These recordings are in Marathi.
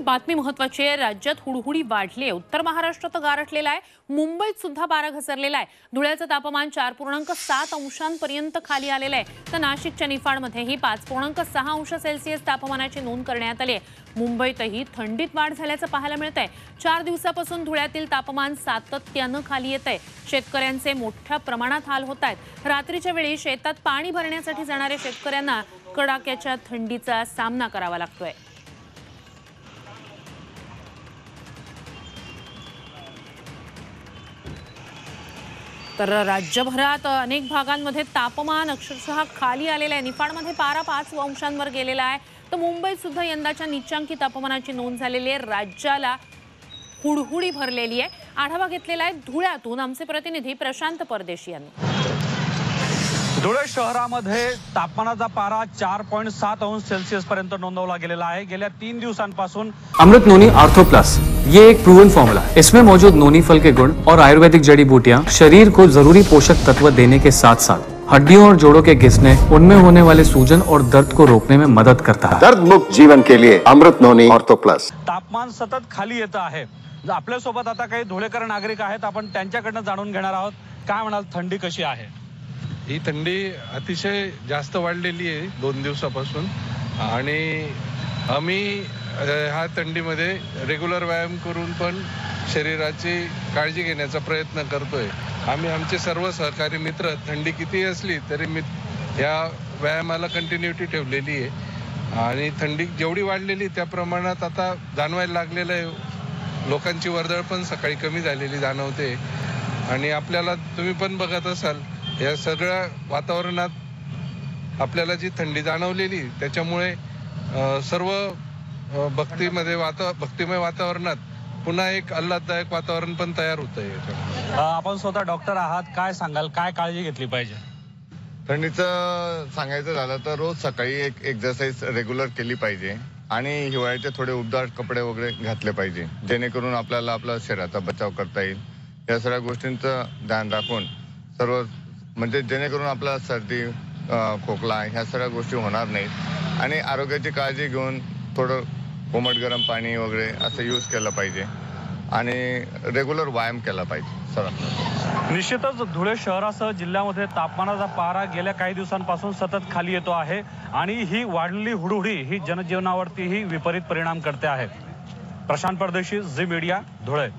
बातमी महत्त्वाची आहे। राज्यात हुडहुडी वाढली आहे। उत्तर महाराष्ट्रात गारठलेला आहे। मुंबईत सुद्धा पारा घसरलेला आहे। धुळ्याचं तापमान 4.7 अंशांपर्यंत खाली आलेलं आहे। तर नाशिकच्या निफाडमध्येही 5.6 अंश सेल्सिअस तापमानाची नोंद करण्यात आली आहे। मुंबईतही थंडीत वाढ झाल्याचं पाहायला मिळतंय। 4 दिवसापासून धुळ्यातील तापमान सातत्यानं खाली येतंय। शेतकऱ्यांचे मोठ्या प्रमाणात हाल होत आहेत। रात्रीच्या वेळी शेतात पाणी भरण्यासाठी जाणाऱ्या शेतकऱ्यांना कडाक्याच्या थंडीचा सामना करावा लागतोय। तर राज्यभरात अनेक भागांमध्ये तापमान अक्षरशः खाली आलेलं आहे। निफाडमध्ये पारा 5 अंशांवर गेलेला आहे। तर मुंबईत सुद्धा यंदाच्या निचांकी तापमानाची नोंद झालेली आहे। राज्याला हुडहुडी भरलेली आहे। आढावा घेतलेला आहे धुळ्यातून आमचे प्रतिनिधी प्रशांत परदेशी यांनी। धुळे शहरामध्ये तापमानाचा पारा 4.7 अंश सेल्सियस पर्यंत नोंदवला गेलेला आहे। गेल्या 3 दिवसांपासून अमृत नोनी आर्थो प्लस ये एक प्रूवन फॉर्मूला है। इसमें मौजूद नोनी फल के गुण और आयुर्वेदिक जड़ी बूटियां शरीर को जरूरी पोषक तत्व देने के साथ साथ हड्डियों और जोड़ों के घिसने, उनमें होने वाले सूजन और दर्द को रोकने में मदद करता है। दर्द मुक्त जीवन के लिए अमृत नोनी आर्थो प्लस। तापमान सतत खाली येत आहे। आपल्या सोबत आता काही धुळेकर नागरिक आहेत। आपण त्यांच्याकडनं जाणून घेणार आहोत। काय म्हणाल, थंडी कशी आहे? ही थंडी अतिशय जास्त वाढलेली आहे 2 दिवसापासून आणि आम्ही ह्या थंडीमध्ये रेग्युलर व्यायाम करून पण शरीराची काळजी घेण्याचा प्रयत्न करतोय। आम्ही आमचे सर्व सहकारी मित्र थंडी किती असली तरी ह्या व्यायामाला कंटिन्युटी ठेवलेली आहे आणि थंडी जेवढी वाढलेली त्या प्रमाणात आता जाणवायला लागलेलं आहे। लोकांची वर्दळ पण सकाळी कमी झालेली जाणवते आणि आपल्याला तुम्ही पण बघत असाल या सगळ्या वातावरणात आपल्याला जी थंडी जाणवलेली त्याच्यामुळे सर्व भक्तिमय वातावरणात पुन्हा एक आल्हाददायक वातावरण पण तयार होतंय। आपण स्वतः डॉक्टर आहात, काय सांगाल, काय काळजी घेतली पाहिजे? थंडीचं सांगायचं झालं तर रोज सकाळी एक एक्सरसाइज रेग्युलर केली पाहिजे आणि हिवाळ्याचे थोडे उबदार कपडे वगैरे घातले पाहिजे जेणेकरून आपल्याला आपला शरीराचा बचाव करता येईल। या सगळ्या गोष्टींचं ध्यान राखून सर्व म्हणजे जेणेकरून आपला सर्दी खोकला ह्या सगळ्या गोष्टी होणार नाहीत आणि आरोग्याची काळजी घेऊन थोडं कोमट गरम पाणी वगैरे असं यूज केलं पाहिजे आणि रेग्युलर व्यायाम केला पाहिजे सर। निश्चितच धुळे शहरासह जिल्ह्यामध्ये तापमानाचा पारा गेल्या काही दिवसांपासून सतत खाली येतो आहे आणि ही वाढलेली हुडहुडी ही जनजीवनावरतीही विपरीत परिणाम करते आहे। प्रशांत परदेशी, झी मीडिया, धुळे।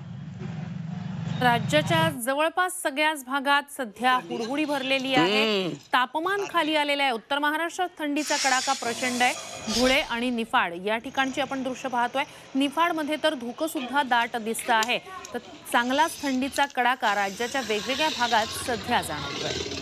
राज्याच्या जवळपास सगळ्याच भागात सध्या हुडहुडी भरलेली आहे। तापमान खाली आलेलं आहे। उत्तर महाराष्ट्रात थंडीचा कडाका प्रचंड आहे। धुळे आणि निफाड या ठिकाणची आपण दृश्य पाहतोय। निफाडमध्ये तर धुकं सुद्धा दाट दिसतं आहे। तर चांगलाच थंडीचा कडाका राज्याच्या वेगवेगळ्या भागात सध्या जाणवतोय।